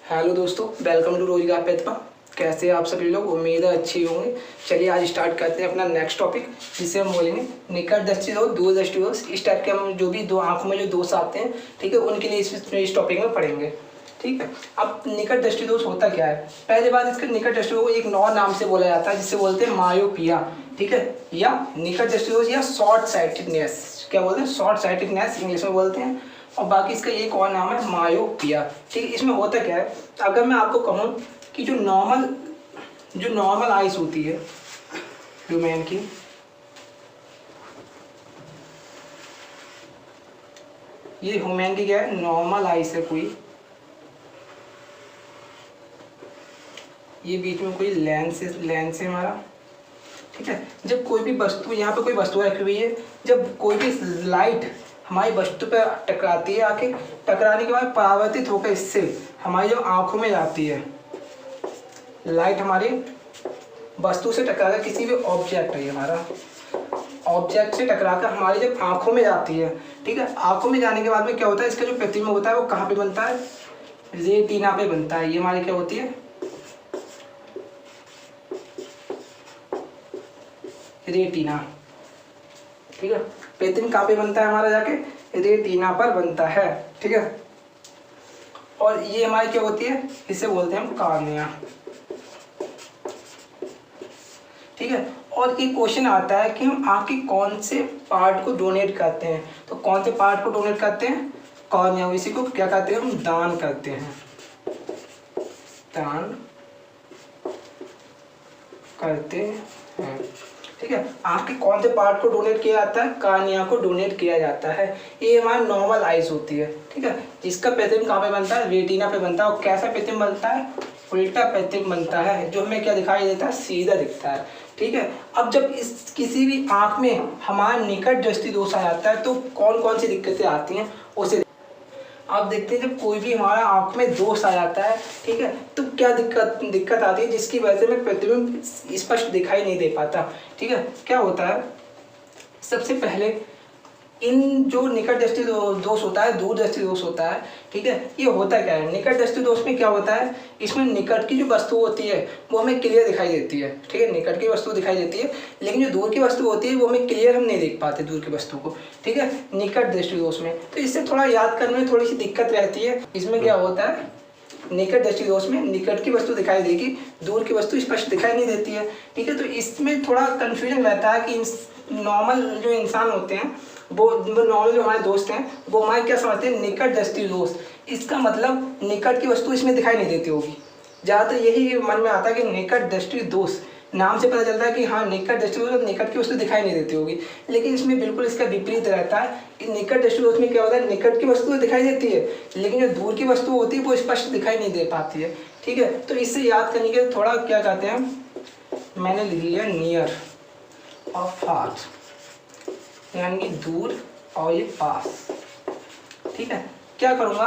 Hello दोस्तों, welcome to रोजगार प्रतिभा। कैसे हैं आप सभी लोग? उम्मीद है अच्छी होंगे। चलिए आज स्टार्ट करते हैं अपना नेक्स्ट टॉपिक, जिसे हम बोलेंगे निकट दृष्टि दोष, दूर दृष्टि दोष। इस टाइप के हम जो भी दो आंखों में जो दोष आते हैं, ठीक है, उनके लिए इस टॉपिक में पढ़ेंगे। ठीक है, अब निकट दृष्टि दोष होता क्या है? पहली बात, इसका निकट दृष्टि दोष एक नौ नाम से बोला जाता है, जिसे बोलते हैं मायोपिया। ठीक है, या निकट दृष्टि दोष या शॉर्ट साइटेडनेस, क्या बोलते हैं? शॉर्ट साइटेडनेस इंग्लिश में बोलते हैं। और बाकी इसका एक और नाम है मायोपिया। ठीक है, इसमें होता क्या है, अगर मैं आपको कहूँ कि जो नॉर्मल आइस होती है ह्यूमन की, ये ह्यूमन की क्या है, नॉर्मल आइस है कोई, ये बीच में कोई लेंस है हमारा। ठीक है, जब कोई भी वस्तु, यहाँ पे कोई वस्तु रखी हुई है, जब कोई भी लाइट हमारी वस्तु पर टकराती है, आके टकराने के बाद परावर्तित होकर इससे हमारी जो आंखों में जाती है, लाइट हमारी वस्तु से टकराकर, किसी भी ऑब्जेक्ट है हमारा, ऑब्जेक्ट से टकराकर हमारी जब आंखों में जाती है, ठीक है, आंखों में जाने के बाद में क्या होता है, इसका जो प्रतिबिंब होता है वो कहाँ पे बनता है? रेटिना पे बनता है। ये हमारी क्या होती है? रेटिना। ठीक है, प्रतिबिंब कहाँ पे बनता है हमारा? जाके रेटिना पर बनता है। ठीक है, और ये हमारी क्या होती है? इसे बोलते हैं हम कॉर्निया। ठीक है, और एक क्वेश्चन आता है कि हम आँख के कौन से पार्ट को डोनेट करते हैं, तो कौन से पार्ट को डोनेट करते हैं? कॉर्निया। इसी को क्या कहते हैं? हम दान करते हैं, दान करते हैं। ठीक है, आँख के कौन से पार्ट को डोनेट किया जाता है? कॉर्निया को डोनेट किया जाता है। ये हमारी नॉर्मल आइज होती है। ठीक है, जिसका प्रतिबिंब कहाँ पे बनता है? रेटिना पे बनता है। और कैसा प्रतिबिंब बनता है? उल्टा प्रतिबिंब बनता है, जो हमें क्या दिखाई देता है? सीधा दिखता है। ठीक है, अब जब इस किसी भी आँख में हमारा निकट दृष्टि दोष आ जाता है, तो कौन कौन सी दिक्कतें आती हैं उसे आप देखते हैं। जब कोई भी हमारा आँख में दोष आ जाता है, ठीक है, तो क्या दिक्कत आती है, जिसकी वजह से हमें प्रतिबिंब स्पष्ट दिखाई नहीं दे पाता। ठीक है, क्या होता है, सबसे पहले इन जो निकट दृष्टि दोष होता है, दूर दृष्टि दोष होता है, ठीक है, ये होता क्या है? निकट दृष्टि दोष में क्या होता है, इसमें निकट की जो वस्तु होती है वो हमें क्लियर दिखाई देती है। ठीक है, निकट की वस्तु दिखाई देती है, लेकिन जो दूर की वस्तु होती है वो हमें क्लियर हम नहीं देख पाते दूर की वस्तु को। ठीक है, निकट दृष्टि दोष में तो इससे थोड़ा याद करने में थोड़ी सी दिक्कत रहती है। इसमें क्या होता है, निकट दृष्टि दोष में निकट की वस्तु दिखाई देगी, दूर की वस्तु स्पष्ट दिखाई नहीं देती है। ठीक है, तो इसमें थोड़ा कन्फ्यूजन रहता है कि नॉर्मल जो इंसान होते हैं, वो नॉर्मल जो हमारे दोस्त हैं, वो हमारे क्या समझते हैं? निकट दृष्टि दोष। इसका मतलब निकट की वस्तु इसमें दिखाई नहीं देती होगी। ज़्यादातर यही मन में आता है कि निकट दृष्टि दोष, नाम से पता चलता है कि हाँ निकट दृष्टि दोष, निकट की वस्तु दिखाई नहीं देती होगी, लेकिन इसमें बिल्कुल इसका विपरीत रहता है। निकट दृष्टि दोष में क्या होता है, निकट की वस्तु दिखाई देती है, लेकिन जो दूर की वस्तु होती है वो स्पष्ट दिखाई नहीं दे पाती है। ठीक है, तो इससे याद करने के थोड़ा क्या कहते हैं, मैंने लिख लिया नियर और फार, यानी कि दूर और ये पास। ठीक है, क्या करूँगा,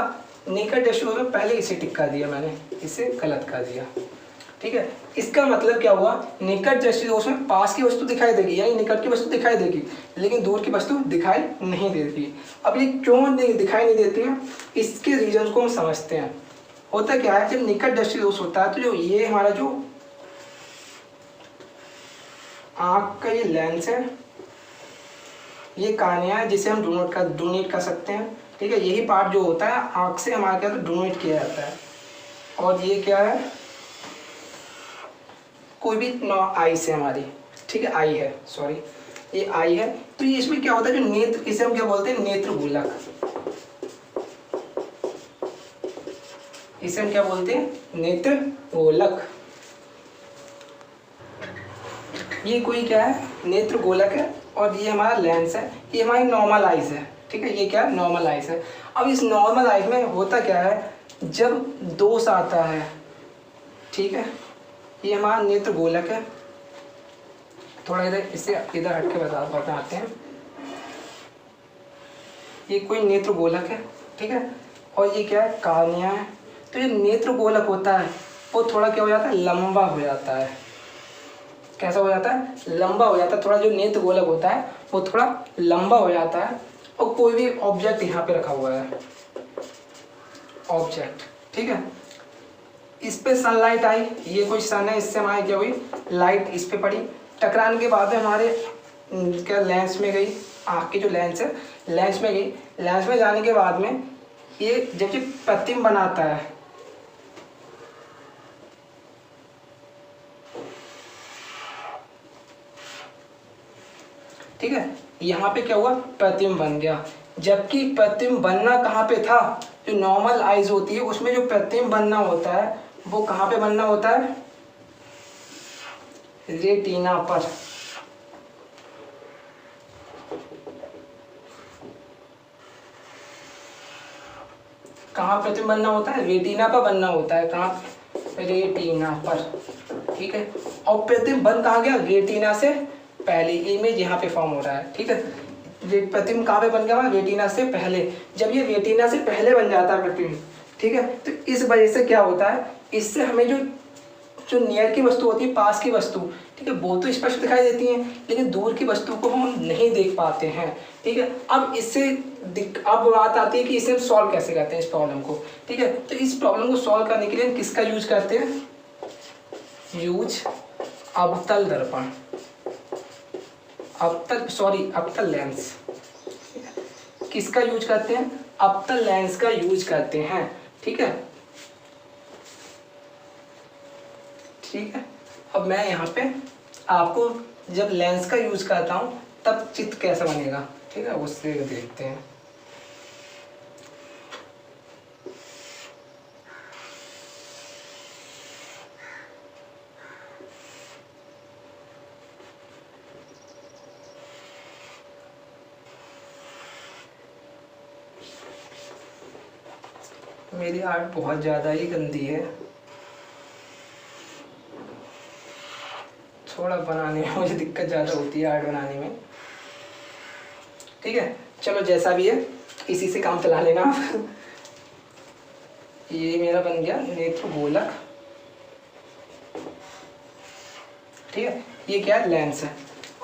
निकट दृष्टि दोष में पहले इसे टिक कर दिया मैंने, इसे गलत कर दिया। ठीक है, इसका मतलब क्या हुआ, निकट दृष्टि दोष में पास की वस्तु दिखाई देगी, यानी निकट की वस्तु दिखाई देगी, लेकिन दूर की वस्तु दिखाई नहीं देती। अब ये क्यों दिखाई नहीं देती है, इसके रीजन को हम समझते हैं। होता क्या है, जब निकट दृष्टि दोष होता है तो जो ये हमारा जो आँख का ये लेंस है, ये कॉर्निया है, जिसे हम डोनेट कर सकते हैं। ठीक है, यही पार्ट जो होता है आँख से हमारे क्या डोनेट किया जाता है। और ये क्या है, कोई भी आई से हमारी, ठीक है, आई है, सॉरी ये आई है, तो ये इसमें क्या होता है, जो नेत्र, इसे हम क्या बोलते हैं? नेत्र गोलक। इसे हम क्या बोलते हैं? नेत्र गोलक। ये कोई क्या है? नेत्र गोलक है, और ये हमारा लेंस है, ये हमारी नॉर्मल आइज है। ठीक है, ये क्या है? नॉर्मल आइज है। अब इस नॉर्मल आइज में होता क्या है, जब दोष आता है, ठीक है, ये हमारा नेत्र गोलक है, थोड़ा इसे इधर हट के बताते हैं। ये कोई नेत्र गोलक है, ठीक है, और ये क्या है? कॉर्निया है। तो ये नेत्र गोलक होता है वो थोड़ा क्या हो जाता है? लंबा हो जाता है। कैसा हो जाता है? लंबा हो जाता है। थोड़ा जो नेत्र गोलक होता है वो थोड़ा लंबा हो जाता है। और कोई भी ऑब्जेक्ट यहाँ पे रखा हुआ है, ऑब्जेक्ट, ठीक है, इस पे सनलाइट आई, ये कोई सन है, इससे हमारी क्या हुई, लाइट इस पे पड़ी, टकराने के बाद में हमारे क्या लेंस में गई, आँख की जो लेंस है लेंस में गई, लेंस में जाने के बाद में ये जब ये प्रतिबिंब बनाता है, ठीक है, यहाँ पे क्या हुआ, प्रतिबिंब बन गया। जबकि प्रतिबिंब बनना कहाँ पे था, जो नॉर्मल आइज होती है उसमें जो प्रतिबिंब बनना होता है वो कहाँ पे बनना होता है, रेटिना पर। कहाँ प्रतिबिंब बनना होता है, रेटिना पर बनना होता है, कहाँ, रेटिना पर, ठीक है। और प्रतिबिंब बन कहाँ गया, रेटिना से पहले, इमेज यहाँ पे फॉर्म हो रहा है, ठीक है। प्रतिबिंब कहाँ पे बन गया, रेटिना से पहले। जब ये रेटिना से पहले बन जाता है प्रतिबिंब, ठीक है, तो इस वजह से क्या होता है, इससे हमें जो जो नियर की वस्तु होती है, पास की वस्तु, ठीक है, वो तो स्पष्ट दिखाई देती हैं, लेकिन दूर की वस्तु को हम नहीं देख पाते हैं, ठीक है। अब इससे अब बात आती है कि इसे हम सॉल्व कैसे करते हैं इस प्रॉब्लम को, ठीक है। तो इस प्रॉब्लम को सॉल्व करने के लिए हम किसका यूज करते हैं, यूज अवतल दर्पण, अवतल लेंस। किसका यूज करते हैं, अवतल लेंस का यूज करते हैं, ठीक है, ठीक है। अब मैं यहाँ पे आपको जब लेंस का यूज करता हूँ तब चित्र कैसा बनेगा, ठीक है, उससे देखते हैं। मेरी आर्ट बहुत ज़्यादा ही गंदी है, थोड़ा बनाने में मुझे दिक्कत ज़्यादा होती है आर्ट बनाने में, ठीक है। चलो जैसा भी है इसी से काम चला लेना आप। ये मेरा बन गया नेत्र गोलक, ठीक है, ये क्या है, लेंस है।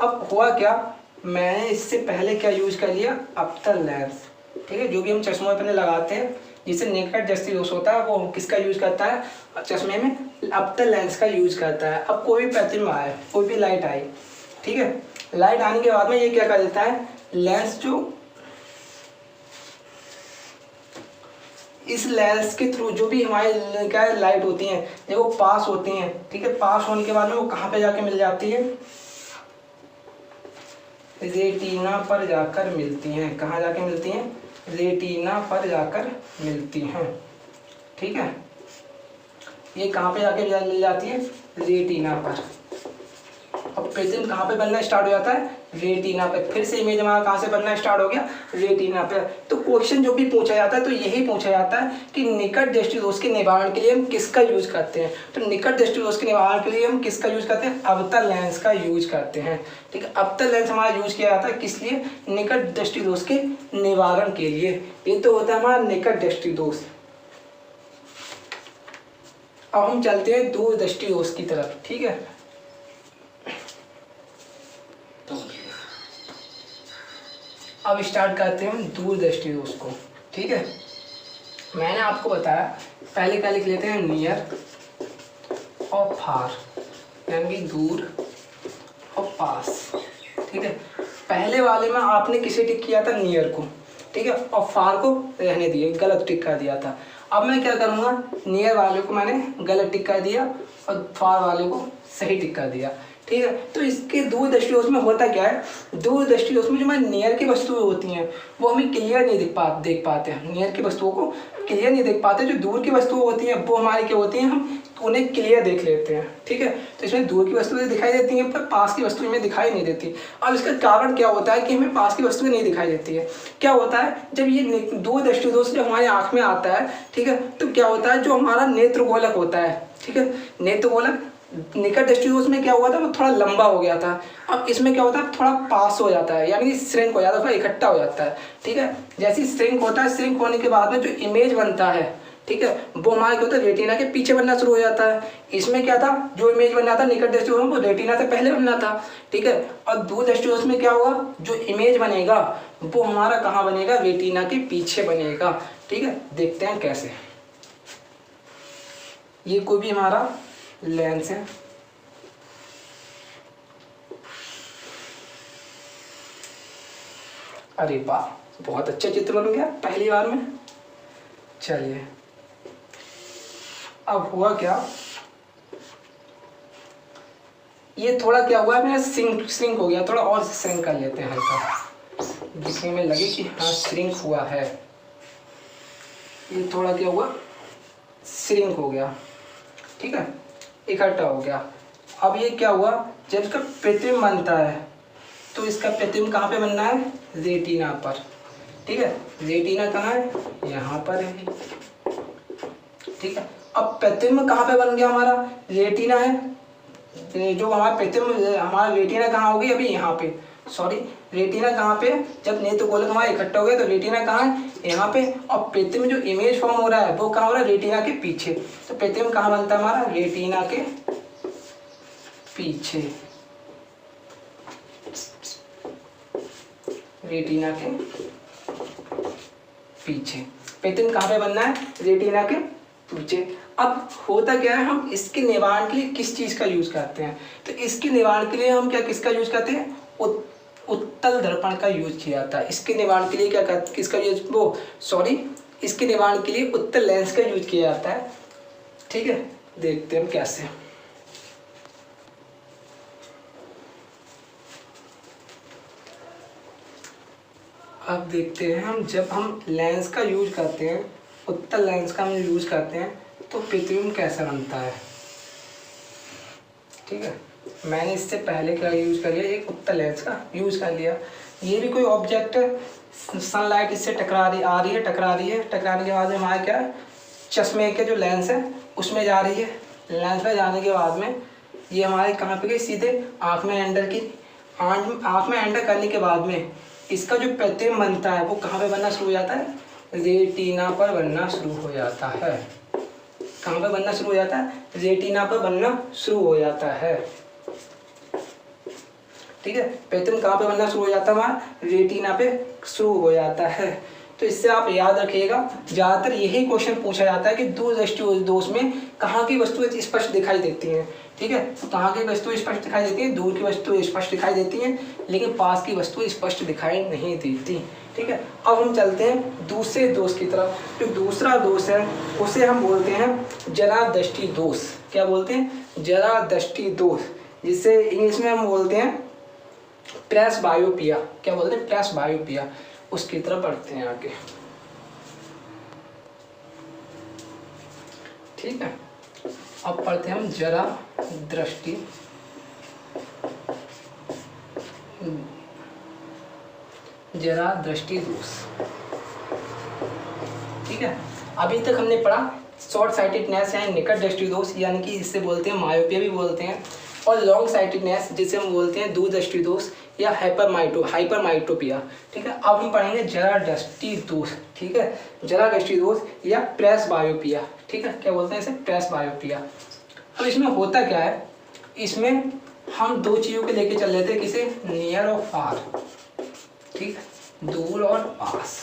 अब हुआ क्या, मैंने इससे पहले क्या यूज कर लिया, अवतल लेंस, ठीक है, जो भी हम चश्मों पे लगाते हैं जिससे नेकेड दृष्टिदोष होता है वो किसका यूज करता है, चश्मे में अवतल लेंस का यूज करता है। अब कोई भी प्रतिबिंब आए, कोई भी लाइट आई, ठीक है, लाइट आने के बाद में ये क्या कर देता है, लेंस जो इस लेंस के थ्रू जो भी हमारी क्या लाइट होती हैं जब वो पास होती हैं, ठीक है, पास होने के बाद में वो कहाँ पे जाके मिल जाती है, रेटिना पर जाकर मिलती हैं। कहाँ जाके मिलती हैं, रेटिना पर जाकर मिलती हैं, ठीक है। ये कहाँ पे जाके मिल जाती है, रेटिना पर। अब प्रतिबिंब कहाँ पे बनना स्टार्ट हो जाता है, रेटिना पे। फिर से इमेज हमारा कहाँ से बनना स्टार्ट हो गया, रेटिना पे। तो क्वेश्चन जो भी पूछा जाता है तो यही पूछा जाता है कि निकट दृष्टिदोष के निवारण के लिए हम किसका यूज करते हैं। तो निकट दृष्टिदोष के निवारण के लिए हम किसका यूज करते हैं, अवतल लेंस का यूज करते हैं, ठीक है। अवतल लेंस हमारा यूज किया जाता है किस लिए, निकट दृष्टिदोष के निवारण के लिए। ये तो होता है हमारा निकट दृष्टिदोष। अब हम चलते हैं दूर दृष्टिदोष की तरफ, ठीक है। अब स्टार्ट करते हैं हम दूर दृष्टिदोष को, ठीक है। मैंने आपको बताया पहले क्या लिख लेते हैं, नियर और फार, यानी दूर और पास, ठीक है। पहले वाले में आपने किसे टिक किया था, नियर को, ठीक है, और फार को रहने दिए, गलत टिक कर दिया था। अब मैं क्या करूँगा, नियर वाले को मैंने गलत टिक कर दिया और फार वाले को सही टिक कर दिया, ठीक है। तो इसके दूर दृष्टिदोष में होता क्या है, दूर दृष्टिदोष में जो हमारे नियर की वस्तुएं होती हैं वो हमें क्लियर नहीं देख पाते हैं, नियर की वस्तुओं को क्लियर नहीं देख पाते। जो दूर की वस्तुएं होती हैं वो हमारी क्या होती हैं, हम उन्हें क्लियर देख लेते हैं, ठीक है। तो इसमें दूर की वस्तुएं दिखाई देती हैं पर पास की वस्तुएं हमें दिखाई नहीं देती। अब इसका कारण क्या होता है कि हमें पास की वस्तुएं नहीं दिखाई देती है। क्या होता है, जब ये दूर दृष्टिदोष जब हमारी आँख में आता है, ठीक है, तो क्या होता है, जो हमारा नेत्र गोलक होता है, ठीक है, नेत्र गोलक निकट दृष्टिदोष में क्या हुआ था, वो थोड़ा लंबा हो गया था। अब इसमें क्या होता है, थोड़ा पास हो जाता है, यानी श्रिंक हो जाता है, थोड़ा इकट्ठा हो जाता है, ठीक है। जैसे श्रिंक होता है, श्रिंक होने के बाद में जो इमेज बनता है, ठीक है, वो हमारा क्या होता है, रेटिना के पीछे बनना शुरू हो जाता है। इसमें क्या था, जो इमेज बनना था निकट दृष्टिदोष में वो रेटिना से पहले बनना था, ठीक है। और दूर दृष्टिदोष में क्या होगा, जो इमेज बनेगा वो हमारा कहाँ बनेगा, रेटिना के पीछे बनेगा, ठीक है। देखते हैं कैसे। ये कोई भी हमारा लेंस है, अरे वाह बहुत अच्छा चित्र बन गया पहली बार में। चलिए अब हुआ क्या, ये थोड़ा क्या हुआ है मेरा श्रिंक हो गया, थोड़ा और श्रिंक कर लेते हैं हल्का, दिखने में लगे कि हाँ श्रिंक हुआ है। ये थोड़ा क्या हुआ, श्रिंक हो गया, ठीक है, इकट्ठा हो गया। अब ये क्या हुआ, जब इसका प्रतिबिंब बनता है तो इसका प्रतिबिंब कहाँ पे बनना है, रेटिना पर, ठीक है। रेटिना कहाँ है, यहाँ पर है, ठीक है। अब प्रतिबिंब कहाँ पे बन गया हमारा, रेटिना है, जो हमारा प्रतिबिंब हमारा रेटिना कहाँ होगी, अभी यहाँ पे, सॉरी रेटिना कहाँ पे, जब नेत्र गोलक हमारा इकट्ठा हो गया तो रेटिना कहाँ है, यहाँ पे। और प्रतिबिंब जो इमेज फॉर्म हो रहा है वो कहाँ हो रहा है, रेटिना के पीछे। तो प्रतिबिंब कहाँ बनता है हमारा, रेटिना के पीछे, रेटिना के पीछे। प्रतिबिंब कहाँ पे बनना है, रेटिना के पीछे। अब होता क्या है, हम इसके निवारण के लिए किस चीज़ का यूज़ करते हैं, तो इसके निवारण के लिए हम क्या किसका यूज़ करते हैं, उत्तल दर्पण का यूज किया जाता है। इसके निवारण के लिए क्या किसका यूज, वो सॉरी इसके निवारण के लिए उत्तल लेंस का यूज किया जाता है, ठीक है। देखते हैं हम कैसे। अब देखते हैं हम, जब हम लेंस का यूज करते हैं, उत्तल लेंस का हम यूज करते हैं तो प्रतिबिंब कैसा बनता है, ठीक है। मैंने इससे पहले क्या यूज़ कर लिया, एक उत्तल लेंस का यूज़ कर लिया। ये भी कोई ऑब्जेक्ट है, सनलाइट इससे टकराने के बाद में हमारा क्या है, चश्मे के जो लेंस है उसमें जा रही है। लेंस में जाने के बाद में ये हमारे कहाँ पे गई, सीधे आँख में एंटर की। आँख में एंटर करने के बाद में इसका जो प्रतिबिंब बनता है वो कहाँ पे बनना शुरू हो जाता है, रेटिना पर बनना शुरू हो जाता है। कहाँ पे बनना शुरू हो जाता है, रेटिना पर बनना शुरू हो जाता है, ठीक है। प्रतिबिंब कहाँ पे बनना शुरू हो जाता है, हमारा रेटिना पे शुरू हो जाता है। तो इससे आप याद रखिएगा, ज़्यादातर यही क्वेश्चन पूछा जाता है कि दूरदृष्टि दोष में कहाँ की वस्तुएं स्पष्ट दिखाई देती हैं, ठीक है। कहाँ की वस्तुएं स्पष्ट दिखाई देती हैं, दूर की वस्तुएं स्पष्ट दिखाई देती हैं, लेकिन पास की वस्तुएं स्पष्ट दिखाई नहीं देती, ठीक है। अब हम चलते हैं दूसरे दोष की तरफ। जो दूसरा दोष है उसे हम बोलते हैं जरा दृष्टि दोष। क्या बोलते हैं, जरा दृष्टि दोष, जिसे इंग्लिश में हम बोलते हैं प्रेसबायोपिया। क्या बोलते हैं, प्रेसबायोपिया। उसकी तरफ बढ़ते हैं आगे, ठीक है। अब पढ़ते हैं हम जरा दृष्टि दोष, ठीक है। अभी तक हमने पढ़ा शॉर्ट साइटेडनेस यानी निकट दृष्टि दोष, यानी कि इससे बोलते हैं मायोपिया भी बोलते हैं, और लॉन्ग साइटेडनेस जिसे हम बोलते हैं दूर दृष्टि दोष या हाइपरमाइट्रोपिया, ठीक है। अब हम पढ़ेंगे जरा दृष्टि दोष, ठीक है, जरा दृष्टि दोष या प्रेसबायोपिया, ठीक है। क्या बोलते हैं इसे, प्रेसबायोपिया। अब इसमें होता क्या है, इसमें हम दो चीज़ों को लेके चल रहे थे, किसे, नियर और फार, ठीक, दूर और पास।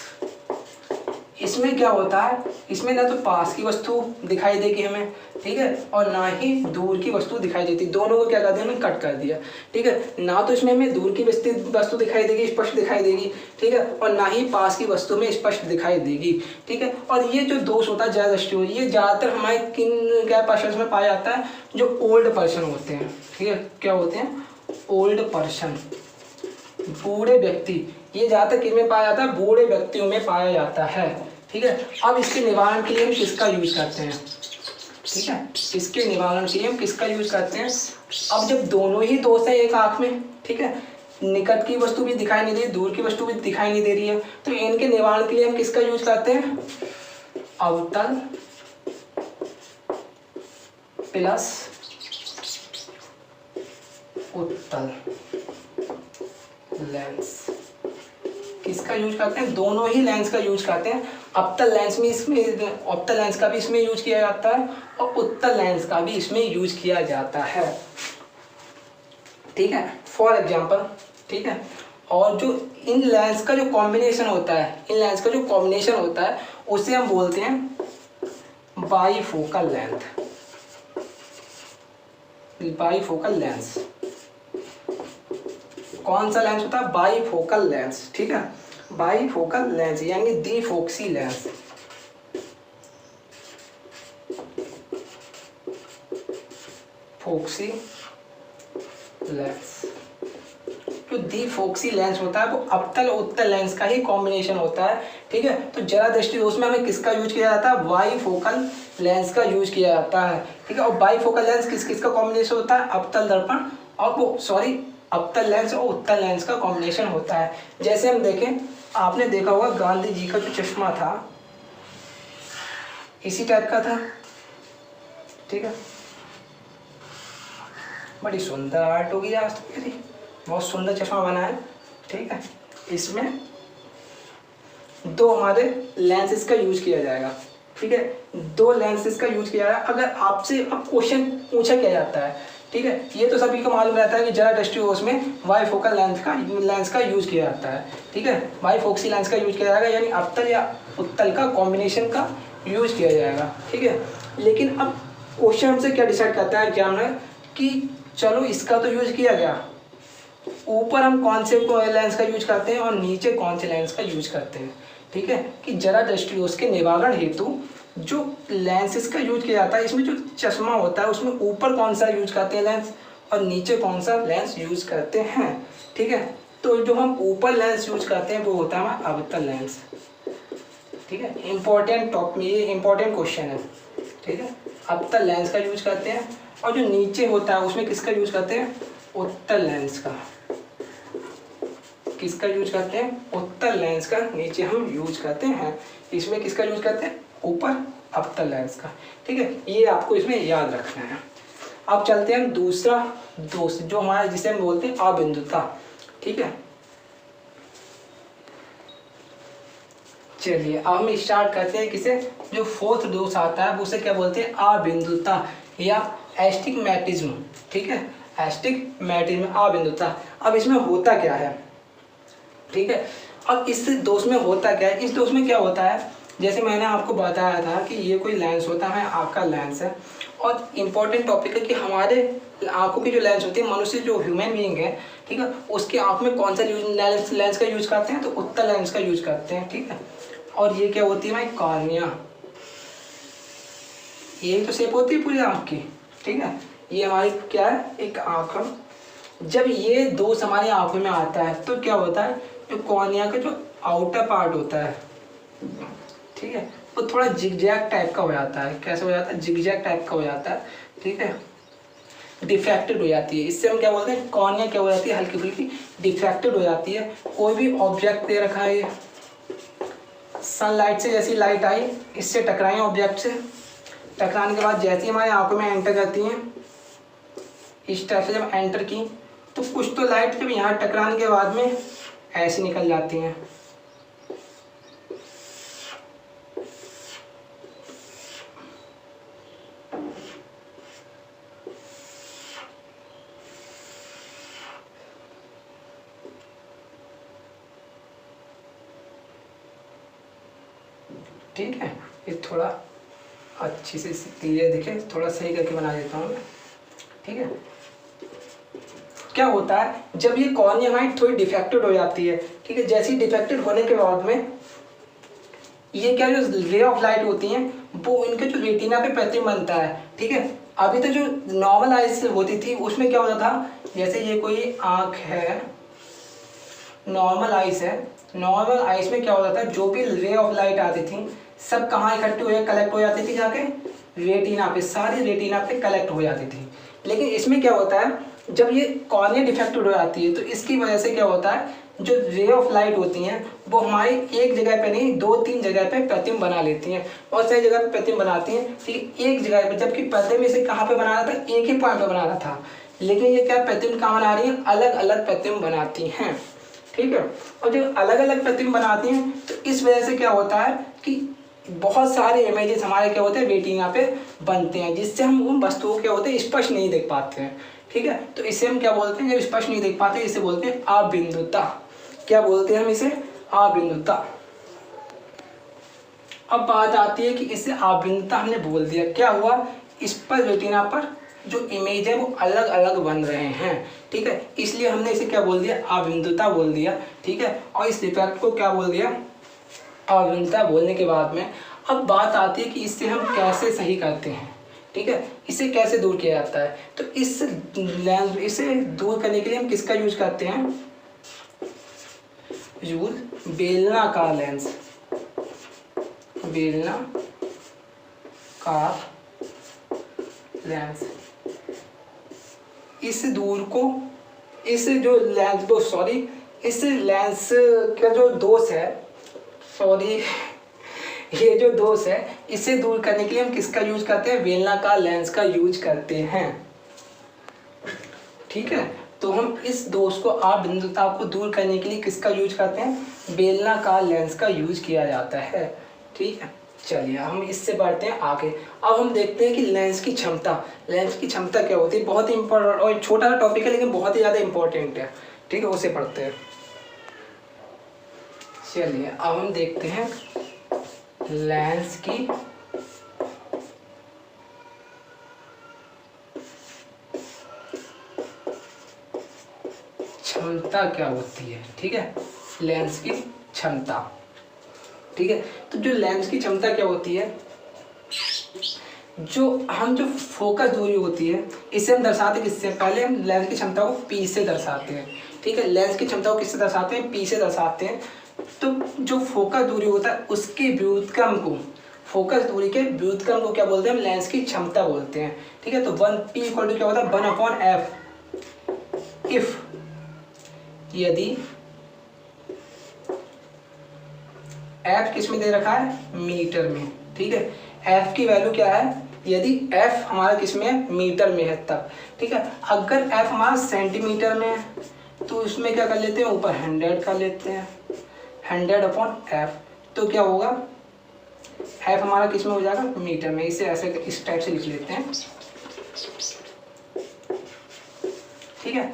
इसमें क्या होता है, इसमें ना तो पास की वस्तु दिखाई देगी हमें, ठीक है, और ना ही दूर की वस्तु दिखाई देती। दोनों को क्या कर दिया, हमने कट कर दिया, ठीक है। ना तो इसमें हमें दूर की वस्तु दिखाई देगी, स्पष्ट दिखाई देगी, ठीक है, और ना ही पास की वस्तु में स्पष्ट दिखाई देगी, ठीक है। और ये जो दोष होता है जरा दृष्टि, ये ज़्यादातर हमारे किन क्या पर्सन में पाया जाता है, जो ओल्ड पर्सन होते हैं, ठीक है। क्या होते हैं, ओल्ड पर्सन, बूढ़े व्यक्ति। ये ज़्यादातर किन में पाया जाता है, बूढ़े व्यक्तियों में पाया जाता है, ठीक है। अब इसके निवारण के लिए हम किसका यूज करते हैं, ठीक है, इसके निवारण के लिए हम किसका यूज करते हैं। अब जब दोनों ही दोष है एक आँख में, ठीक है, निकट की वस्तु भी दिखाई नहीं दे रही, दूर की वस्तु भी दिखाई नहीं दे रही है, तो इनके निवारण के लिए हम किसका यूज करते हैं, अवतल प्लस उत्तल लेंस। किसका यूज करते हैं, दोनों ही लेंस का यूज करते हैं। अवतल लेंस में इसमें अवतल लेंस का भी इसमें यूज किया जाता है और उत्तल लेंस का भी इसमें यूज किया जाता है, ठीक है। फॉर एग्जांपल, ठीक है। और जो इन लेंस का जो कॉम्बिनेशन होता है, उसे हम बोलते हैं बाईफोकल लेंथ, बाईफोकल लेंस। कौन सा लेंस होता है? बाईफोकल लेंस, ठीक है, बाईफोकल लेंस यानी द्विफोक्सी लेंस। फोक्सी लेंस, जो द्विफोक्सी लेंस होता है वो अवतल उत्तल लेंस का ही कॉम्बिनेशन होता है, ठीक है। तो जरा दृष्टि दोष में हमें किसका यूज किया जाता है? बाईफोकल लेंस का यूज किया जाता है, ठीक है। और बाईफोकल लेंस किस किस का कॉम्बिनेशन होता है? अवतल दर्पण और वो सॉरी अवतल लेंस और उत्तल लेंस का कॉम्बिनेशन होता है। जैसे हम देखें, आपने देखा होगा गांधी जी का जो चश्मा था इसी टाइप का था, ठीक है। बड़ी सुंदर आर्ट होगी आज तक मेरी, बहुत सुंदर चश्मा बना है, ठीक है। इसमें दो हमारे लेंसेज का यूज किया जाएगा, ठीक है, दो लेंसेज का यूज किया जाएगा। अगर आपसे अब क्वेश्चन पूछा किया जाता है, ठीक है, ये तो सभी को मालूम रहता है कि जरा दृष्टिकोण में बाईफोकल लेंस का यूज किया जाता है, ठीक है, बाईफोक्सी लेंस का यूज किया जाएगा, यानी अवतल या उत्तल का कॉम्बिनेशन का यूज किया जाएगा, ठीक है। लेकिन अब क्वेश्चन हमसे क्या डिसाइड करता है एग्जामिनर कि चलो इसका तो यूज किया गया, ऊपर हम कौन से लेंस का यूज करते हैं और नीचे कौन से लेंस का यूज करते हैं, ठीक है। कि जरा दृष्टिदोष के निवारण हेतु जो लेंसेज का यूज किया जाता है, इसमें जो चश्मा होता है उसमें ऊपर कौन सा यूज करते हैं लेंस और नीचे कौन सा लेंस यूज करते हैं, ठीक है। तो जो हम ऊपर लेंस यूज करते हैं वो होता है हमारा अवतल लेंस, ठीक है। इंपॉर्टेंट टॉपिक, ये इंपॉर्टेंट क्वेश्चन है, ठीक है। अवतल लेंस का यूज करते हैं और जो नीचे होता है उसमें किसका यूज करते हैं? उत्तल लेंस का। किसका यूज करते हैं? उत्तल लेंस का नीचे हम यूज करते हैं। इसमें किसका यूज करते हैं? ऊपर अवतल लेंस का, ठीक है। ये आपको इसमें याद रखना है। अब चलते हैं दूसरा दोष जो हमारा, जिसे हम बोलते हैं अबिंदुता, ठीक है। चलिए अब हम स्टार्ट करते हैं किसे, जो फोर्थ दोष आता है उसे क्या बोलते हैं? अबिंदुता या एस्टिग्मेटिज्म, ठीक है, एस्टिग्मेटिज्म, अबिंदुता। अब इसमें होता क्या है, ठीक है। अब इस दोष में होता क्या है? इस दोष में क्या होता है, जैसे मैंने आपको बताया था कि ये कोई लेंस होता है, आँख का लेंस है, और इम्पोर्टेंट टॉपिक है कि हमारे आँखों की जो लेंस होती है, मनुष्य जो ह्यूमन बीइंग है, ठीक है, उसके आँख में कौन सा लेंस का यूज करते हैं? तो उत्तल लेंस का यूज करते हैं, ठीक है। और ये क्या होती है भाई? कॉर्निया। यही तो शेप होती है पूरी आँख की, ठीक है। ये हमारी क्या है? एक आँख। जब ये दोष हमारी आँखों में आता है तो क्या होता है? जो कॉर्निया का जो आउटर पार्ट होता है, ठीक है, वो थोड़ा जिगजैग टाइप का हो जाता है। कैसे हो जाता है? जिगजैग टाइप का हो जाता है, ठीक है, डिफ्रैक्टेड हो जाती है। इससे हम क्या बोलते हैं? कॉर्निया क्या हो जाती है? हल्की फुल्की डिफ्रैक्टेड हो जाती है। कोई भी ऑब्जेक्ट दे रखा है, सनलाइट से जैसी लाइट आई, इससे टकराई ऑब्जेक्ट से, टकराने के बाद जैसे ही हमारे आंखों में एंटर करती हैं, इस टाइप से जब एंटर की तो कुछ तो लाइट जब यहाँ टकराने के बाद में ऐसे निकल जाती हैं, ठीक है। ये थोड़ा अच्छी से क्लियर दिखे, थोड़ा सही करके बना देता हूँ मैं, ठीक है। क्या होता है जब ये कॉर्निया हमारी थोड़ी डिफेक्टेड हो जाती है, ठीक है, जैसी डिफेक्टेड होने के बाद में ये क्या, जो रे ऑफ लाइट होती हैं वो इनके जो रेटिना पे प्रतिबिंब बनता है, ठीक है। अभी तो जो नॉर्मल आइज होती थी उसमें क्या होता था, जैसे ये कोई आँख है, नॉर्मल आइज है, नॉर्मल आइज में क्या होता था, जो भी रे ऑफ लाइट आती थी सब कहाँ इकट्ठी हो कलेक्ट हो जाती थी? जाके रेटिना पे, सारी रेटिना पे कलेक्ट हो जाती थी। लेकिन इसमें क्या होता है, जब ये कॉर्निया डिफेक्टेड हो जाती है तो इसकी वजह से क्या होता है, जो रे ऑफ लाइट होती हैं वो हमारी एक जगह पे नहीं, 2-3 जगह पे प्रतिबिंब बना लेती हैं, बहुत सारी जगह पे प्रतिबिंब बनाती हैं, ठीक है, एक जगह पे। जबकि प्रतिबिंब इसे कहाँ पे बनाना था? एक ही पॉइंट पे बनाना था, लेकिन ये क्या प्रतिबिंब कहाँ बना रही हैं? अलग अलग प्रतिबिंब बनाती हैं, ठीक है। और जो अलग अलग प्रतिबिंब बनाती हैं तो इस वजह से क्या होता है कि बहुत सारे इमेजेस हमारे क्या होते हैं? रेटिना पे बनते हैं, जिससे हम उन वस्तुओं क्या होते हैं? स्पष्ट नहीं देख पाते हैं, ठीक है। तो इसे हम क्या बोलते हैं? जब स्पष्ट नहीं देख पाते इसे बोलते हैं अबिंदुता। क्या बोलते हैं हम इसे? अबिंदुता। अब बात आती है कि इसे अबिंदुता हमने बोल दिया, क्या हुआ? इस पर रेटिना पर जो इमेज है वो अलग अलग बन रहे हैं, ठीक है। इसलिए हमने इसे क्या बोल दिया, अभिन्नता बोल दिया, ठीक है। और इस डिफेक्ट को क्या बोल दिया, अभिन्नता बोलने के बाद में अब बात आती है कि इससे हम कैसे सही करते हैं, ठीक है, इसे कैसे दूर किया जाता है। तो इसे दूर करने के लिए हम किसका यूज करते हैं, यूज बेलनाकार लेंस, बेलनाकार लेंस। इस दूर को, इस जो लेंस को, सॉरी, इस लेंस का जो दोष है, सॉरी, ये जो दोष है, इसे दूर करने के लिए हम किसका यूज करते हैं, बेलनाकार लेंस का यूज करते हैं, ठीक है। तो हम इस दोष को, अभिन्नता को दूर करने के लिए किसका यूज करते हैं, बेलनाकार लेंस का यूज किया जाता है, ठीक है। चलिए हम इससे बढ़ते हैं आगे। अब हम देखते हैं कि लेंस की क्षमता, लेंस की क्षमता क्या होती है, बहुत ही इंपॉर्टेंट और छोटा सा टॉपिक है लेकिन बहुत ही ज़्यादा इंपॉर्टेंट है, ठीक है, उसे पढ़ते हैं। चलिए अब हम देखते हैं लेंस की क्षमता क्या होती है, ठीक है, लेंस की क्षमता, ठीक है। तो जो लेंस की क्षमता क्या होती है, जो फोकस दूरी होती है, इसे हम दर्शाते हैं किससे, पहले हम लेंस की क्षमता को P से दर्शाते हैं, ठीक है। लेंस की क्षमता को किससे दर्शाते हैं, P से दर्शाते हैं। तो जो फोकस दूरी होता है उसके व्युत्क्रम को, फोकस दूरी के व्युत्क्रम को क्या बोलते हैं, हम लेंस की क्षमता बोलते हैं, ठीक है। तो 1P इक्वल टू क्या होता है, 1/f। इफ, यदि f किस में दे रखा है, मीटर में, ठीक है। f की वैल्यू क्या है, यदि f हमारा किस में है, मीटर में है तब, ठीक है। अगर f हमारा सेंटीमीटर में है तो उसमें क्या कर लेते हैं, ऊपर 100 कर लेते हैं, 100/f। तो क्या होगा, f हमारा किस में हो जाएगा, मीटर में। इसे ऐसे इस टाइप से लिख लेते हैं, ठीक है।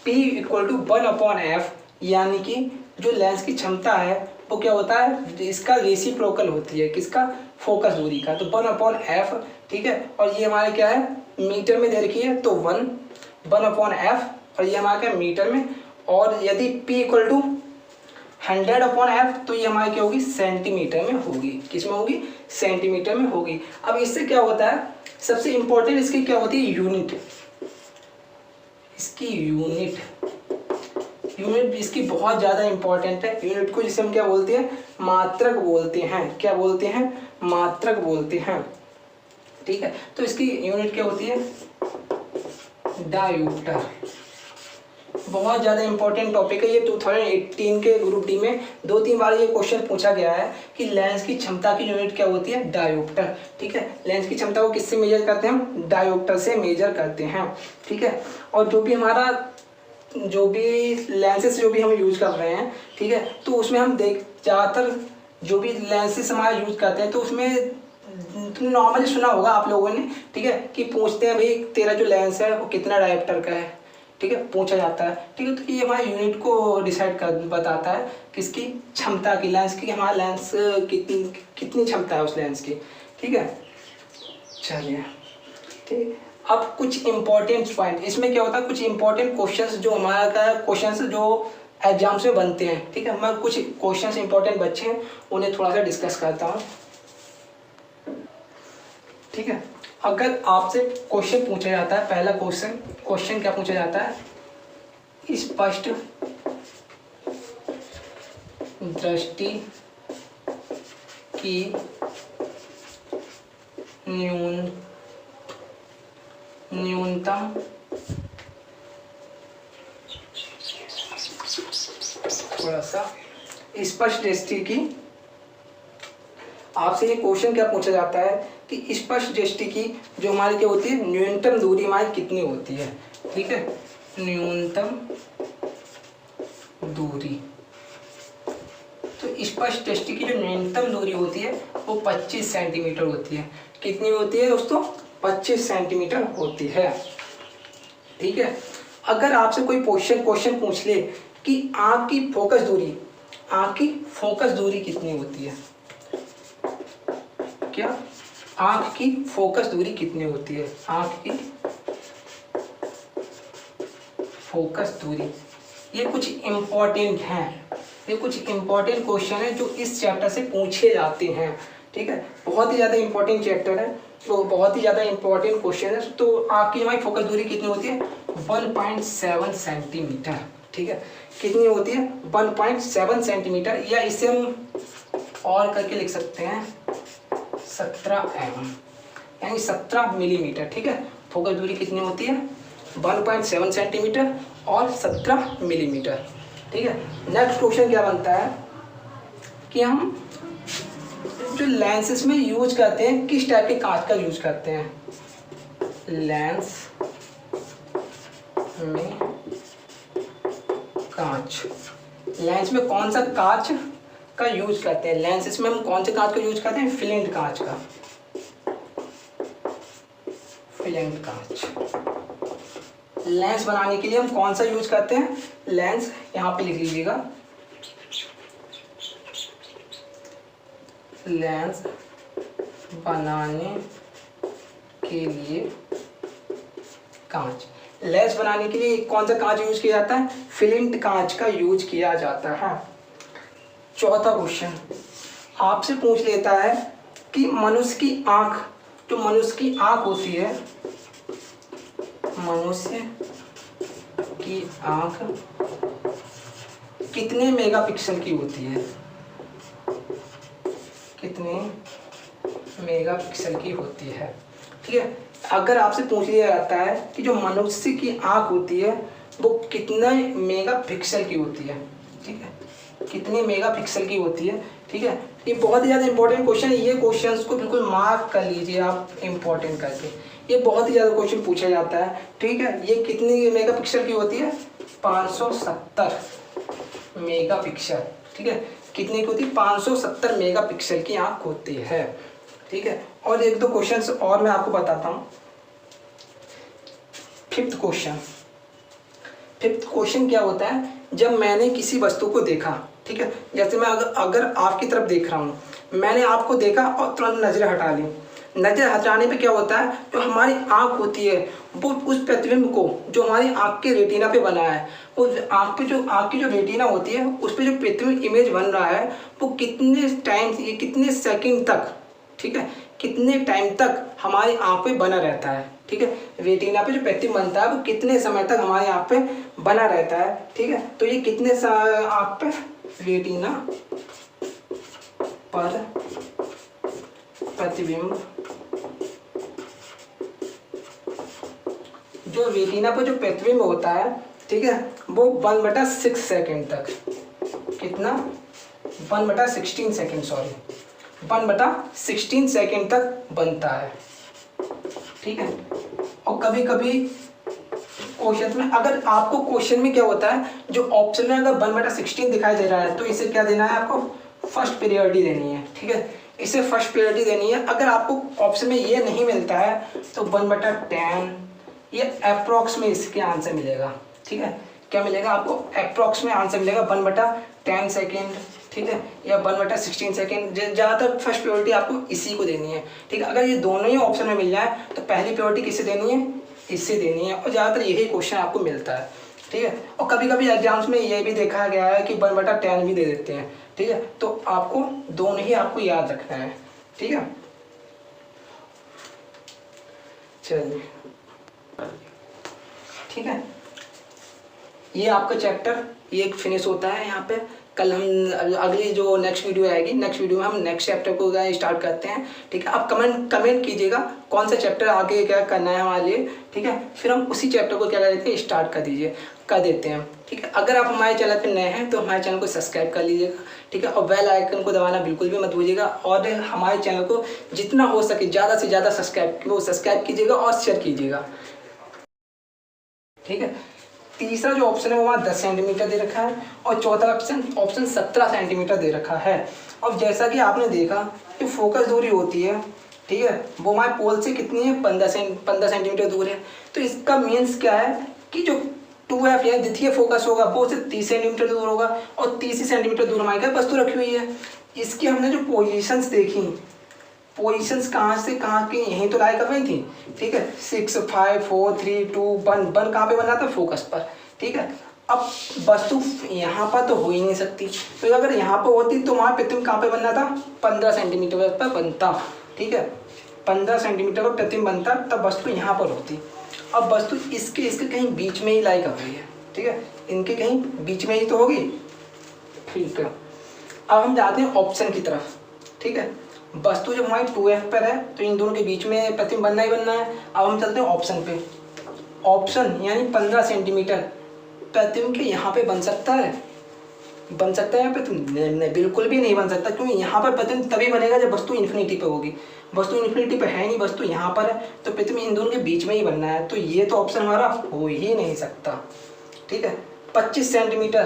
P इक्वल टू 1/f, यानी कि जो लेंस की क्षमता है वो क्या होता है, इसका रेसिप्रोकल होती है, किसका, फोकस दूरी का। तो 1/f, ठीक है। और ये हमारे क्या है, मीटर में दे रखी है, तो 1/f, और ये हमारा क्या, मीटर में। और यदि P इक्वल टू 100/f, तो ये हमारी क्या होगी, सेंटीमीटर में होगी, किस में होगी, सेंटीमीटर में होगी। अब इससे क्या होता है, सबसे इंपॉर्टेंट इसकी क्या होती है, यूनिट, इसकी यूनिट इसकी बहुत ज़्यादा इंपॉर्टेंट है। यूनिट को जिसे हम क्या बोलते हैं, मात्रक बोलते हैं, क्या बोलते हैं, मात्रक बोलते हैं, ठीक है। तो इसकी यूनिट क्या होती है, डायोप्टर। बहुत ज़्यादा इंपॉर्टेंट टॉपिक है ये, 2018 के ग्रुप डी में 2-3 बार ये क्वेश्चन पूछा गया है कि लेंस की क्षमता की यूनिट क्या होती है, डायोप्टर, ठीक है। लेंस की क्षमता को किससे मेजर करते हैं, हम डायोप्टर से मेजर करते हैं, ठीक है। और जो भी लेंसेस जो भी हम यूज कर रहे हैं, ठीक है, तो उसमें हम ज़्यादातर जो भी लेंसेस हमारा यूज करते हैं तो उसमें तुमने नॉर्मली सुना होगा आप लोगों ने, ठीक है, कि पूछते हैं भाई तेरा जो लेंस है वो कितना डायोप्टर का है, ठीक है, पूछा जाता है, ठीक है। तो ये हमारे यूनिट को डिसाइड कर बताता है किसकी, क्षमता की, लेंस की, हमारा लेंस कितनी क्षमता है उस लेंस की, ठीक है। चलिए, ठीक। अब कुछ इंपॉर्टेंट पॉइंट, इसमें क्या होता है, कुछ इंपॉर्टेंट क्वेश्चंस जो हमारा का क्वेश्चंस जो एग्जाम्स में बनते हैं, ठीक है। मैं कुछ क्वेश्चंस इंपॉर्टेंट बच्चे हैं उन्हें थोड़ा सा डिस्कस करता हूँ, ठीक है। अगर आपसे क्वेश्चन पूछा जाता है, पहला क्वेश्चन क्या पूछा जाता है, स्पष्ट दृष्टि की न्यूनतम थोड़ा सा स्पष्ट दृष्टि की, आपसे ये क्वेश्चन क्या पूछा जाता है कि स्पष्ट दृष्टि की जो हमारी क्या होती है, न्यूनतम दूरी हमारी कितनी होती है, ठीक है, न्यूनतम दूरी। तो स्पष्ट दृष्टि की जो न्यूनतम दूरी होती है वो 25 सेंटीमीटर होती है। कितनी होती है दोस्तों, 25 सेंटीमीटर होती है, ठीक है। अगर आपसे कोई क्वेश्चन पूछ ले कि आँख की फोकस दूरी कितनी होती है, क्या आँख की फोकस दूरी कितनी होती है, आँख की फोकस दूरी, ये कुछ इम्पोर्टेंट हैं, ये कुछ इम्पोर्टेंट क्वेश्चन है जो इस चैप्टर से पूछे जाते हैं। ठीक है, बहुत ही ज़्यादा इम्पोर्टेंट चैप्टर है, तो बहुत ही ज़्यादा इम्पोर्टेंट क्वेश्चन है। तो आपकी हमारी फोकस दूरी कितनी होती है? 1.7 सेंटीमीटर। ठीक है, कितनी होती है? 1.7 सेंटीमीटर, या इसे हम और करके लिख सकते हैं 17 mm, यानी 17 मिलीमीटर। ठीक है, फोकस दूरी कितनी होती है? 1.7 सेंटीमीटर और 17 मिलीमीटर। ठीक है, नेक्स्ट क्वेश्चन क्या बनता है कि हम जो लेंसेज में यूज करते हैं, किस टाइप के कांच का यूज करते हैं? लेंस में कांच, लेंस में कौन सा कांच का यूज करते हैं? लेंसेज में हम कौन से कांच का यूज करते हैं? फिलेंट कांच का, फिलेंट कांच। लेंस बनाने के लिए हम कौन सा यूज करते हैं? लेंस, यहाँ पे लिख लीजिएगा, लेंस बनाने के लिए कांच, लेंस बनाने के लिए कौन सा कांच यूज किया जाता है? फिलेंट कांच का यूज किया जाता है। चौथा क्वेश्चन आपसे पूछ लेता है कि मनुष्य की आंख, जो मनुष्य की आंख होती है, मनुष्य की आंख कितने मेगापिक्सल की होती है? कितने मेगापिक्सल की होती है? ठीक है, अगर आपसे पूछ लिया जाता है कि जो मनुष्य की आंख होती है वो कितने मेगापिक्सल की होती है, ठीक है, कितने मेगापिक्सल की होती है। ठीक है, ये बहुत ही ज़्यादा इंपॉर्टेंट क्वेश्चन है, ये क्वेश्चंस को बिल्कुल मार्क कर लीजिए आप इंपॉर्टेंट करके, ये बहुत ही ज़्यादा क्वेश्चन पूछा जाता है। ठीक है, ये कितनी मेगापिक्सल की होती है? 570 मेगापिक्सल। ठीक है, कितनी की होती है? 570 मेगापिक्सल की आंख होती है। ठीक है, और एक दो क्वेश्चंस और मैं आपको बताता हूँ। फिफ्थ क्वेश्चन क्या होता है? जब मैंने किसी वस्तु को देखा, ठीक है, जैसे मैं अगर आपकी तरफ देख रहा हूँ, मैंने आपको देखा और तुरंत नजर हटा ली, नजर हटाने पे क्या होता है? जो हमारी आंख होती है वो उस प्रतिबिंब को जो हमारी आंख के रेटिना पे बना है, वो आंख की जो रेटिना होती है उस पे जो प्रतिबिंब इमेज बन रहा है वो कितने टाइम, ये कितने सेकंड तक, ठीक है, कितने टाइम तक हमारी आंख पे बना रहता है। ठीक है, रेटिना पे जो प्रतिबिंब बनता है वो कितने समय तक हमारी आंख पे बना रहता है। ठीक है, तो ये कितने आंख पे, रेटिना पर प्रतिबिंब, जो रेटिना पर जो प्रतिबिंब होता है, ठीक है, वो 1/6 सेकेंड तक, कितना? 1/16 सेकेंड, सॉरी, 1/16 सेकेंड तक बनता है। ठीक है, और कभी कभी क्वेश्चन में, अगर आपको क्वेश्चन में क्या होता है, जो ऑप्शन में अगर 1/16 दिखाई दे रहा है तो इसे क्या देना है? आपको फर्स्ट प्रायोरिटी देनी है। ठीक है, इसे फर्स्ट प्रायोरिटी देनी है। अगर आपको ऑप्शन में ये नहीं मिलता है तो 1/10, ये अप्रॉक्स में इसके आंसर मिलेगा। ठीक है, क्या मिलेगा आपको? अप्रॉक्स में आंसर मिलेगा 1/10 सेकेंड, ठीक है, या 1/16 सेकेंड। ज़्यादातर फर्स्ट प्रायोरिटी आपको इसी को देनी है। ठीक है, अगर ये दोनों ही ऑप्शन में मिल जाए तो पहली प्रायोरिटी किसे देनी है? इससे देनी है, और ज़्यादातर यही क्वेश्चन आपको मिलता है। ठीक है, और कभी कभी एग्जाम्स में ये भी देखा गया है कि 1/10 भी दे देते हैं। ठीक है, तो आपको दोनों ही आपको याद रखना है। ठीक है, चलिए, ठीक है, ये आपका चैप्टर ये फिनिश होता है यहाँ पे। कल हम अगली जो नेक्स्ट वीडियो आएगी, नेक्स्ट वीडियो में हम नेक्स्ट चैप्टर को स्टार्ट करते हैं। ठीक है, आप कमेंट कीजिएगा कौन सा चैप्टर आगे क्या करना है हमारे लिए। ठीक है, फिर हम उसी चैप्टर को क्या करते हैं, स्टार्ट कर देते हैं। ठीक है, अगर आप हमारे चैनल पर नए हैं तो हमारे चैनल को सब्सक्राइब कर लीजिएगा। ठीक है, और बेल आइकन को दबाना बिल्कुल भी मत भूलिएगा, और हमारे चैनल को जितना हो सके ज़्यादा से ज़्यादा सब्सक्राइब कीजिएगा और शेयर कीजिएगा। ठीक है, तीसरा जो ऑप्शन है वो वहाँ 10 सेंटीमीटर दे रखा है, और चौथा ऑप्शन 17 सेंटीमीटर दे रखा है। और जैसा कि आपने देखा कि फोकस दूरी होती है, ठीक है, वो हमारे पोल से कितनी है? 15 सेंटीमीटर दूर है। तो इसका मीन्स क्या है कि जो 2F या द्वितीय फोकस होगा वो उससे 30 सेंटीमीटर दूर होगा, और 30 सेंटीमीटर दूर हमारे क्या वस्तु रखी हुई है। इसकी हमने जो पोजिशंस देखी, पोजीशंस कहाँ से कहाँ की, यहीं तो लाई कर रही थी। ठीक है, 6 5 4 3 2 1 कहाँ पे बना था? फोकस पर। ठीक है। अब वस्तु यहाँ पर तो हो ही नहीं सकती, तो अगर यहाँ पर होती तो वहाँ प्रतिबिंब कहाँ पे बनना था, 15 सेंटीमीटर पर बनता, ठीक है, 15 सेंटीमीटर पर प्रतिबिंब बनता, तब वस्तु यहाँ पर होती। अब वस्तु इसके कहीं बीच में ही लाई कर रही है, ठीक है, इनके कहीं बीच में ही तो होगी, ठीक है। अब हम जाते हैं ऑप्शन की तरफ, ठीक है। वस्तु जब हमारी 2F पर है तो इन दोनों के बीच में प्रतिबिंब बनना ही बनना है। अब हम चलते हैं ऑप्शन पे। ऑप्शन यानी 15 सेंटीमीटर प्रतिबिंब के यहाँ पे बन सकता है, बन सकता है यहाँ पे? तो नहीं, बिल्कुल भी नहीं बन सकता, क्योंकि यहाँ पर प्रतिबिंब तभी बनेगा जब वस्तु इन्फिनिटी पे होगी। वस्तु इन्फिनिटी पे है नहीं, वस्तु यहाँ पर है, तो प्रतिबिंब इन दोनों के बीच में ही बनना है, तो ये तो ऑप्शन हमारा हो ही नहीं सकता, ठीक है। 25 सेंटीमीटर,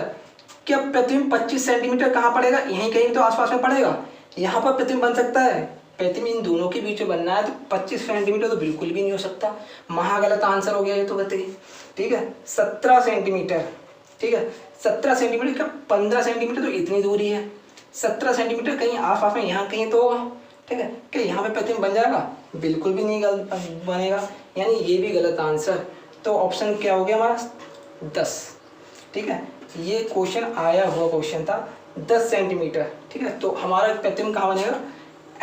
क्या प्रतिबिंब 25 सेंटीमीटर कहाँ पड़ेगा, यहीं कहीं तो आसपास में पड़ेगा, यहाँ पर प्रतिबिंब बन सकता है? प्रतिबिंब इन दोनों के बीच में बनना है, तो 25 सेंटीमीटर तो बिल्कुल भी नहीं हो सकता, महागलत आंसर हो गया ये तो बताइए, ठीक है। 17 सेंटीमीटर, ठीक है, 17 सेंटीमीटर का 15 सेंटीमीटर तो इतनी दूरी है, 17 सेंटीमीटर कहीं आस-पास में यहाँ कहीं तो होगा, ठीक है। क्या यहाँ पे प्रतिबिंब बन जाएगा? बिल्कुल भी नहीं बनेगा, यानी ये भी गलत आंसर। तो ऑप्शन क्या हो गया हमारा 10, ठीक है। ये क्वेश्चन आया हुआ क्वेश्चन था 10 सेंटीमीटर, ठीक है। तो हमारा प्रतिबिंब कहाँ बनेगा?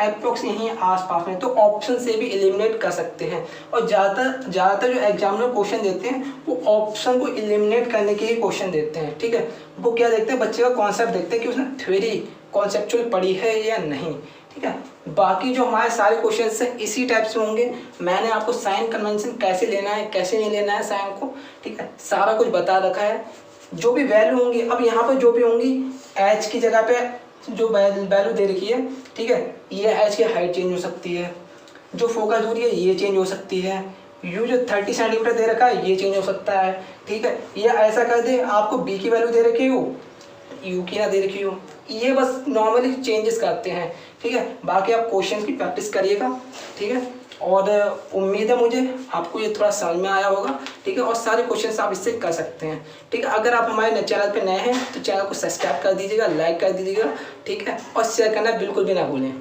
एप्रोक्स यहीं आसपास में, तो ऑप्शन से भी एलिमिनेट कर सकते हैं। और ज़्यादातर जो एग्जामिनर क्वेश्चन देते हैं वो ऑप्शन को एलिमिनेट करने के ही क्वेश्चन देते हैं, ठीक है। वो क्या देखते हैं, बच्चे का कॉन्सेप्ट देखते हैं कि उसने थ्योरी कॉन्सेप्चुअल पढ़ी है या नहीं, ठीक है। बाकी जो हमारे सारे क्वेश्चन हैं इसी टाइप से होंगे। मैंने आपको साइन कन्वेंशन कैसे लेना है, कैसे नहीं लेना है साइन को, ठीक है, सारा कुछ बता रखा है। जो भी वैल्यू होंगी, अब यहाँ पर जो भी होंगी, एच की जगह पे जो वैल्यू दे रखी है, ठीक है, ये एच की हाइट चेंज हो सकती है, जो फोकस दूरी है ये चेंज हो सकती है, यू जो 30 सेंटीमीटर दे रखा है ये चेंज हो सकता है, ठीक है। ये ऐसा कर दे आपको बी की वैल्यू दे रखी हो, यू की ना दे रखी हो, ये बस नॉर्मली चेंजेस करते हैं, ठीक है। बाकी आप क्वेश्चन की प्रैक्टिस करिएगा, ठीक है। और उम्मीद है मुझे आपको ये थोड़ा समझ में आया होगा, ठीक है। और सारे क्वेश्चंस आप इससे कर सकते हैं, ठीक है। अगर आप हमारे चैनल पे नए हैं तो चैनल को सब्सक्राइब कर दीजिएगा, लाइक कर दीजिएगा, ठीक है, और शेयर करना बिल्कुल भी ना भूलें।